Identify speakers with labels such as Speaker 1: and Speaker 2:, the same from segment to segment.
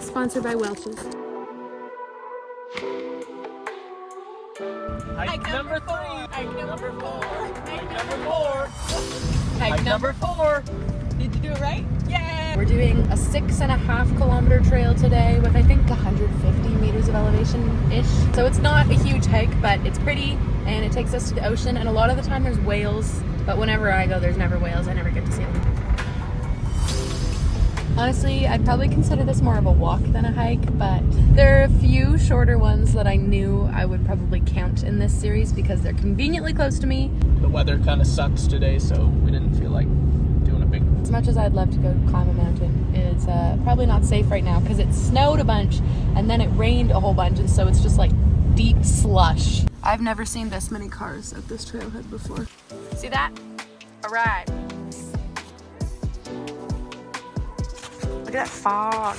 Speaker 1: Sponsored by Welch's.
Speaker 2: Hike number 3. Hike number 4. Hike number 4. Hike number 4. Did you do it right? Yeah!
Speaker 1: We're doing a 6.5 kilometer trail today with I think 150 meters of elevation-ish. So it's not a huge hike, but it's pretty and it takes us to the ocean, and a lot of the time there's whales, but whenever I go there's never whales. I never get to see them. Honestly, I'd probably consider this more of a walk than a hike, but there are a few shorter ones that I knew I would probably count in this series because they're conveniently close to me.
Speaker 2: The weather kind of sucks today, so we didn't feel like doing a big...
Speaker 1: As much as I'd love to go climb a mountain, it's probably not safe right now because it snowed a bunch and then it rained a whole bunch, and so it's just like deep slush. I've never seen this many cars at this trailhead before. See that? All right. Look at that fog.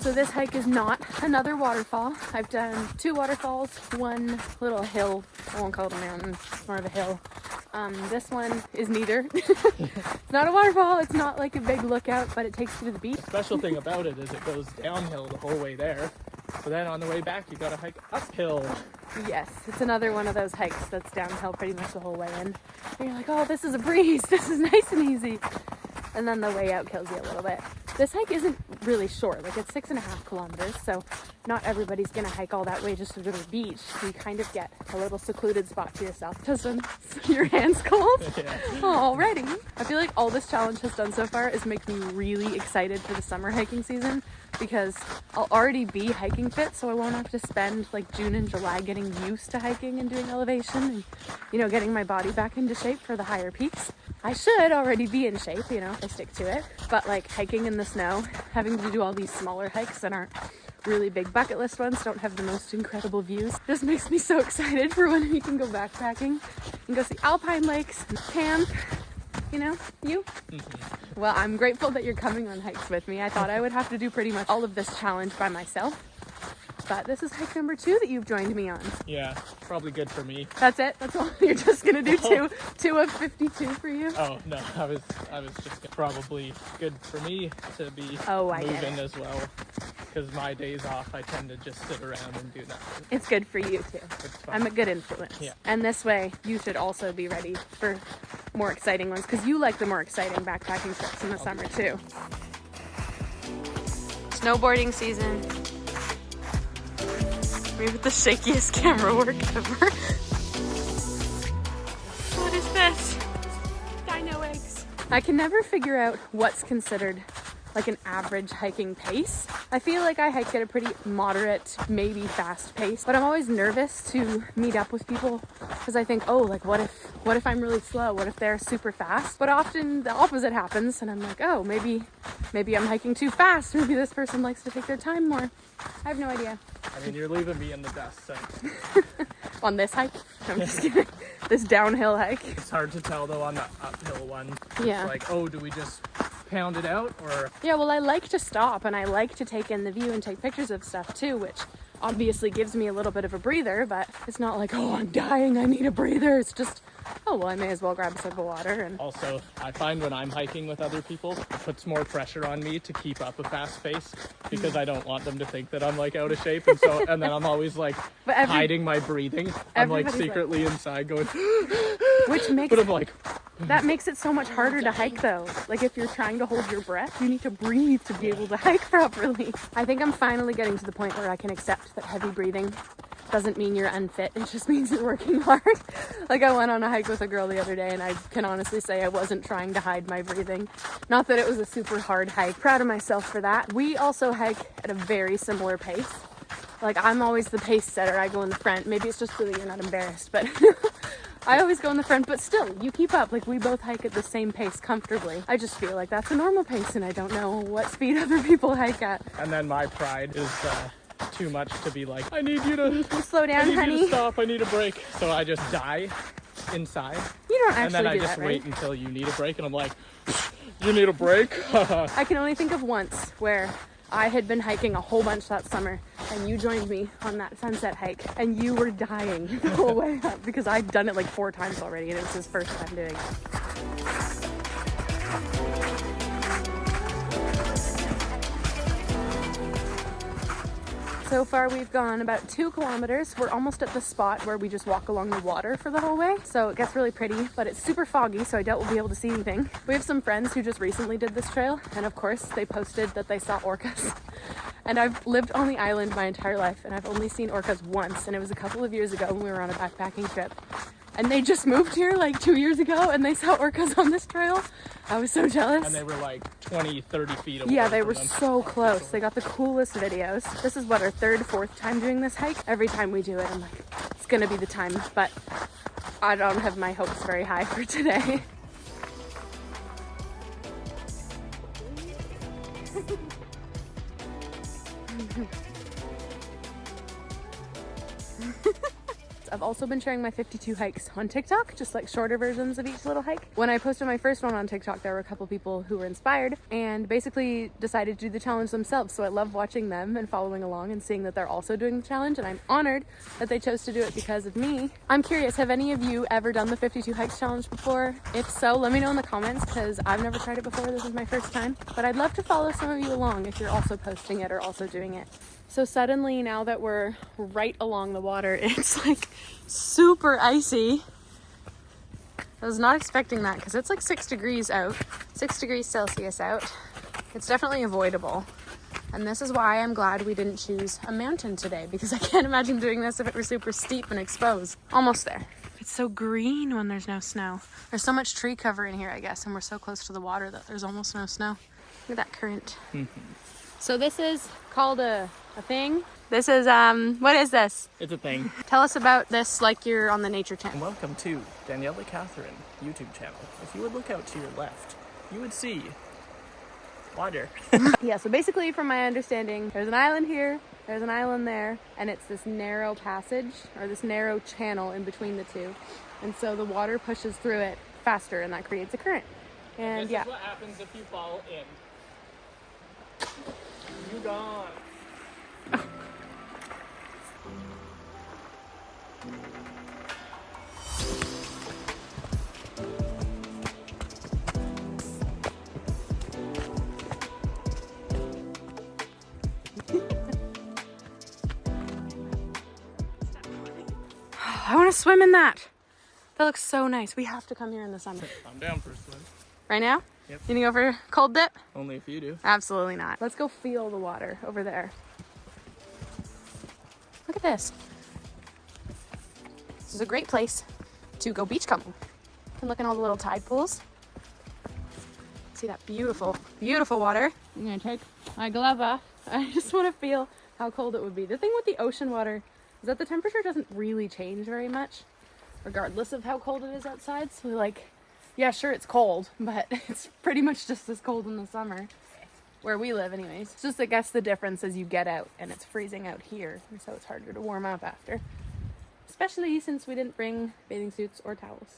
Speaker 1: So this hike is not another waterfall. I've done 2 waterfalls, 1 little hill. I won't call it a mountain, it's more of a hill. This one is neither. It's not a waterfall, it's not like a big lookout, but it takes you to the beach.
Speaker 2: The special thing about it is it goes downhill the whole way there. So then on the way back, you gotta hike uphill.
Speaker 1: Yes, it's another one of those hikes that's downhill pretty much the whole way in. And you're like, oh, this is a breeze, this is nice and easy. And then the way out kills you a little bit. This hike isn't really short, like it's 6.5 kilometers, so not everybody's gonna hike all that way just to go to the beach. You kind of get a little secluded spot to yourself. Doesn't your hands cold?
Speaker 2: Yeah.
Speaker 1: Already. I feel like all this challenge has done so far is make me really excited for the summer hiking season, because I'll already be hiking fit, so I won't have to spend like June and July getting used to hiking and doing elevation and, you know, getting my body back into shape for the higher peaks. I should already be in shape, you know, if I stick to it. But like hiking in the snow, having to do all these smaller hikes that aren't really big bucket list ones, don't have the most incredible views, just makes me so excited for when we can go backpacking and go see alpine lakes and camp. You know, you? Mm-hmm. Well, I'm grateful that you're coming on hikes with me. I thought I would have to do pretty much all of this challenge by myself. But this is hike number 2 that you've joined me on.
Speaker 2: Yeah, probably good for me.
Speaker 1: That's it? That's all? You're just gonna do two of 52 for you?
Speaker 2: Oh, no, I was just probably good for me to be moving as well. Because my days off, I tend to just sit around and do nothing.
Speaker 1: It's good for you too. I'm a good influence.
Speaker 2: Yeah.
Speaker 1: And this way, you should also be ready for more exciting ones, because you like the more exciting backpacking trips in the summer too. Snowboarding season. Me with the shakiest camera work ever. What is this? Dino eggs. I can never figure out what's considered like an average hiking pace. I feel like I hike at a pretty moderate, maybe fast pace, but I'm always nervous to meet up with people because I think, oh, like what if I'm really slow? What if they're super fast? But often the opposite happens and I'm like, oh, maybe I'm hiking too fast. Maybe this person likes to take their time more. I have no idea.
Speaker 2: I mean, you're leaving me in the dust, so.
Speaker 1: On this hike? I'm just kidding. This downhill hike.
Speaker 2: It's hard to tell though on the uphill one.
Speaker 1: Yeah.
Speaker 2: It's like, oh, do we just pound it out or?
Speaker 1: Yeah, well, I like to stop and I like to take in the view and take pictures of stuff too, which obviously gives me a little bit of a breather, but it's not like, oh, I'm dying, I need a breather. It's just, oh, well, I may as well grab a sip of water. And
Speaker 2: also, I find when I'm hiking with other people, it puts more pressure on me to keep up a fast pace because I don't want them to think that I'm like out of shape, and so and then I'm always like hiding my breathing. I'm like secretly inside going
Speaker 1: which makes
Speaker 2: but I'm like
Speaker 1: that makes it so much harder to hike though. Like if you're trying to hold your breath, you need to breathe to be able to hike properly. I think I'm finally getting to the point where I can accept that heavy breathing doesn't mean you're unfit. It just means you're working hard. Like I went on a hike with a girl the other day and I can honestly say I wasn't trying to hide my breathing. Not that it was a super hard hike. Proud of myself for that. We also hike at a very similar pace. Like I'm always the pace setter. I go in the front. Maybe it's just so that you're not embarrassed, but I always go in the front, but still, you keep up. Like we both hike at the same pace comfortably. I just feel like that's a normal pace and I don't know what speed other people hike at.
Speaker 2: And then my pride is too much to be like, I need you to
Speaker 1: slow down, honey.
Speaker 2: I need you to stop, I need a break. So I just die inside.
Speaker 1: You don't actually
Speaker 2: and then I just wait until you need a break and I'm like, you need a break?
Speaker 1: I can only think of once where I had been hiking a whole bunch that summer, and you joined me on that sunset hike, and you were dying the whole way up because I'd done it like 4 times already, and it was his first time doing it. So far we've gone about 2 kilometers. We're almost at the spot where we just walk along the water for the whole way. So it gets really pretty, but it's super foggy, so I doubt we'll be able to see anything. We have some friends who just recently did this trail, and of course they posted that they saw orcas. And I've lived on the island my entire life, and I've only seen orcas once, and it was a couple of years ago when we were on a backpacking trip. And they just moved here like 2 years ago, and they saw orcas on this trail. I was so jealous.
Speaker 2: And they were like 20, 30 feet away.
Speaker 1: Yeah, they were so close. They got the coolest videos. This is what, our 3rd, 4th time doing this hike. Every time we do it, I'm like, it's gonna be the time, but I don't have my hopes very high for today. I've also been sharing my 52 hikes on TikTok, just like shorter versions of each little hike. When I posted my first one on TikTok, there were a couple people who were inspired and basically decided to do the challenge themselves. So I love watching them and following along and seeing that they're also doing the challenge, and I'm honored that they chose to do it because of me. I'm curious, have any of you ever done the 52 hikes challenge before? If so, let me know in the comments because I've never tried it before. This is my first time, but I'd love to follow some of you along if you're also posting it or also doing it. So suddenly, now that we're right along the water, it's like super icy. I was not expecting that because it's like 6 degrees out, 6 degrees Celsius out. It's definitely avoidable. And this is why I'm glad we didn't choose a mountain today, because I can't imagine doing this if it were super steep and exposed. Almost there. It's so green when there's no snow. There's so much tree cover in here, I guess, and we're so close to the water that there's almost no snow. Look at that current. So this is called a thing. This is, what is this?
Speaker 2: It's a thing.
Speaker 1: Tell us about this like you're on the Nature Channel.
Speaker 2: Welcome to Daniela Catherine YouTube channel. If you would look out to your left, you would see water.
Speaker 1: Yeah, so basically from my understanding, there's an island here, there's an island there, and it's this narrow passage, or this narrow channel in between the two. And so the water pushes through it faster, and that creates a current. And
Speaker 2: this
Speaker 1: yeah.
Speaker 2: is what happens if you fall in. You gone.
Speaker 1: I want to swim in that. That looks so nice. We have to come here in the summer.
Speaker 2: I'm down for a swim.
Speaker 1: Right now?
Speaker 2: Yep.
Speaker 1: You gonna go for a cold dip?
Speaker 2: Only if you do.
Speaker 1: Absolutely not. Let's go feel the water over there. Look at this. This is a great place to go beach combing. You can look in all the little tide pools. See that beautiful, beautiful water. I'm gonna take my glove off. I just want to feel how cold it would be. The thing with the ocean water is that the temperature doesn't really change very much, regardless of how cold it is outside. So like, yeah, sure, it's cold, but it's pretty much just as cold in the summer, where we live anyways. It's just, I guess, the difference is you get out and it's freezing out here, and so it's harder to warm up after. Especially since we didn't bring bathing suits or towels.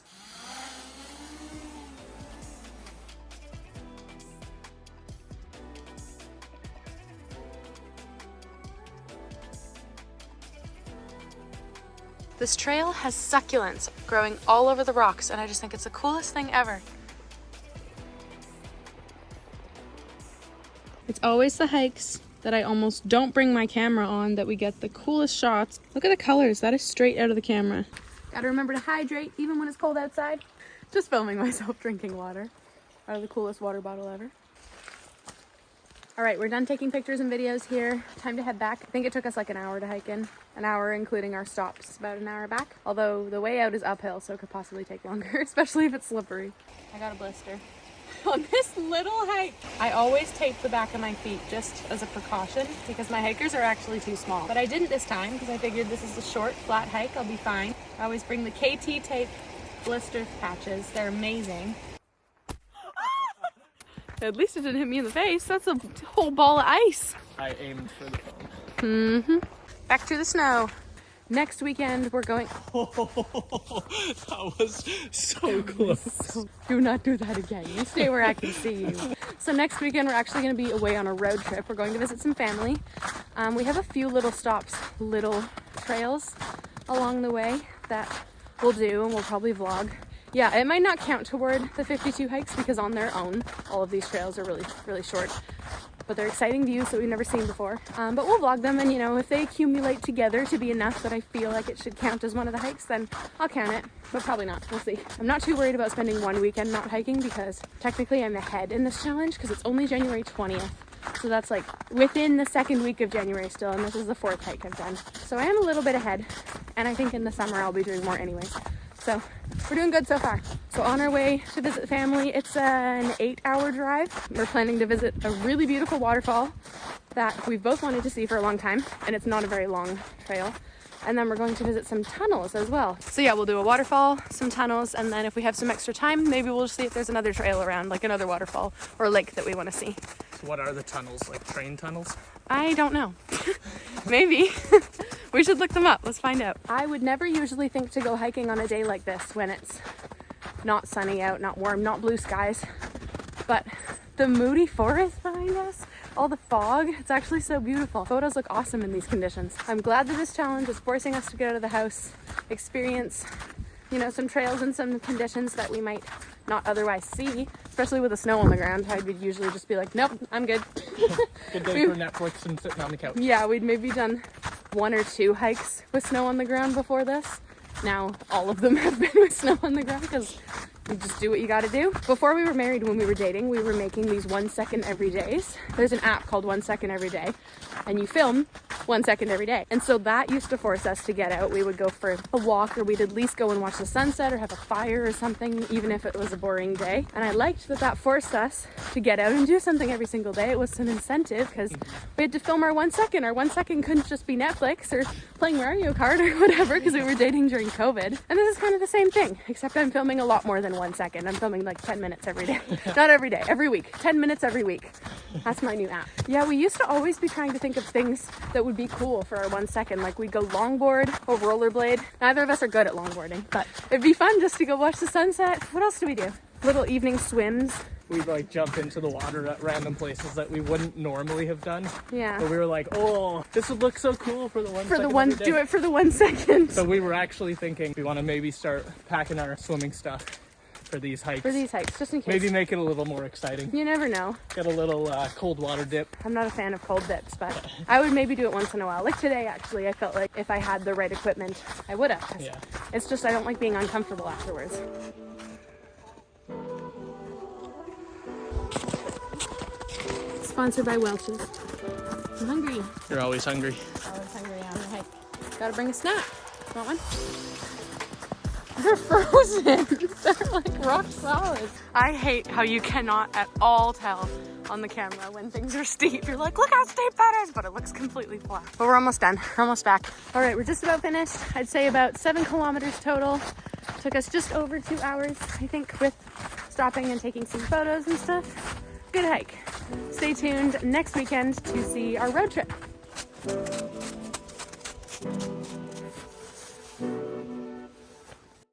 Speaker 1: This trail has succulents growing all over the rocks, and I just think it's the coolest thing ever. It's always the hikes that I almost don't bring my camera on that we get the coolest shots. Look at the colors. That is straight out of the camera. Gotta remember to hydrate even when it's cold outside. Just filming myself drinking water out of the coolest water bottle ever. All right, we're done taking pictures and videos here. Time to head back. I think it took us like an hour to hike in. An hour including our stops, about an hour back. Although the way out is uphill, so it could possibly take longer, especially if it's slippery. I got a blister. On this little hike, I always tape the back of my feet just as a precaution because my hikers are actually too small. But I didn't this time because I figured this is a short, flat hike. I'll be fine. I always bring the KT tape blister patches. They're amazing. At least it didn't hit me in the face. That's a whole ball of ice.
Speaker 2: I aimed for the phone.
Speaker 1: Back to the snow. Next weekend, we're going...
Speaker 2: That was so close.
Speaker 1: Do not do that again. You stay where I can see you. So next weekend, we're actually going to be away on a road trip. We're going to visit some family. We have a few little stops, little trails along the way that we'll do, and we'll probably vlog. Yeah, it might not count toward the 52 hikes because on their own, all of these trails are really, really short. But they're exciting views that we've never seen before. But we'll vlog them, and you know, if they accumulate together to be enough that I feel like it should count as one of the hikes, then I'll count it, but probably not. We'll see. I'm not too worried about spending one weekend not hiking because technically I'm ahead in this challenge because it's only January 20th. So that's like within the second week of January still, and this is the 4th hike I've done. So I am a little bit ahead, and I think in the summer I'll be doing more anyways. So we're doing good so far. So on our way to visit family, it's an 8-hour drive. We're planning to visit a really beautiful waterfall that we've both wanted to see for a long time, and it's not a very long trail. And then we're going to visit some tunnels as well. So yeah, we'll do a waterfall, some tunnels, and then if we have some extra time, maybe we'll just see if there's another trail around, like another waterfall or lake that we want to see.
Speaker 2: So what are the tunnels, like train tunnels?
Speaker 1: I don't know. Maybe. We should look them up. Let's find out. I would never usually think to go hiking on a day like this when it's not sunny out, not warm, not blue skies. But the moody forest behind us, all the fog, it's actually so beautiful. Photos look awesome in these conditions. I'm glad that this challenge is forcing us to get out of the house, experience, you know, some trails and some conditions that we might not otherwise see, especially with the snow on the ground. I would usually just be like, nope, I'm good.
Speaker 2: Good day for Netflix and sitting on the couch.
Speaker 1: Yeah, we'd maybe done 1 or 2 hikes with snow on the ground before this. Now all of them have been with snow on the ground because you just do what you gotta do. Before we were married, when we were dating, we were making these 1 second every days. There's an app called 1 second every day, and you film 1 second every day. And so that used to force us to get out. We would go for a walk, or we'd at least go and watch the sunset or have a fire or something, even if it was a boring day. And I liked that that forced us to get out and do something every single day. It was an incentive because we had to film our 1 second. Our 1 second couldn't just be Netflix or playing Mario Kart or whatever because we were dating during COVID. And this is kind of the same thing, except I'm filming a lot more than 1 second. I'm filming like 10 minutes every day. Not every day, every week. 10 minutes every week. That's my new app. Yeah, we used to always be trying to think of things that would be cool for our 1 second. Like we'd go longboard or rollerblade. Neither of us are good at longboarding, but it'd be fun just to go watch the sunset. What else do we do? Little evening swims.
Speaker 2: We'd like jump into the water at random places that we wouldn't normally have done.
Speaker 1: Yeah.
Speaker 2: But we were like, oh, this would look so cool for the 1 second.
Speaker 1: Do it for the 1 second.
Speaker 2: So we were actually thinking we want to maybe start packing our swimming stuff for these hikes. Just in case. Maybe make it a little more exciting.
Speaker 1: You never know.
Speaker 2: Get a little cold water dip.
Speaker 1: I'm not a fan of cold dips, but I would maybe do it once in a while. Like today, actually, I felt like if I had the right equipment, I would have.
Speaker 2: Yeah.
Speaker 1: It's just I don't like being uncomfortable afterwards. Sponsored by Welch's. I'm hungry.
Speaker 2: You're always hungry.
Speaker 1: Always hungry on the hike. Gotta bring a snack. Want one? They're frozen. They're like rock solid. I hate how you cannot at all tell on the camera when things are steep. You're like, look how steep that is, but it looks completely flat. But we're almost done. We're almost back. All right, we're just about finished. I'd say about 7 kilometers total. Took us just over 2 hours, I think, with stopping and taking some photos and stuff. Good hike. Stay tuned next weekend to see our road trip.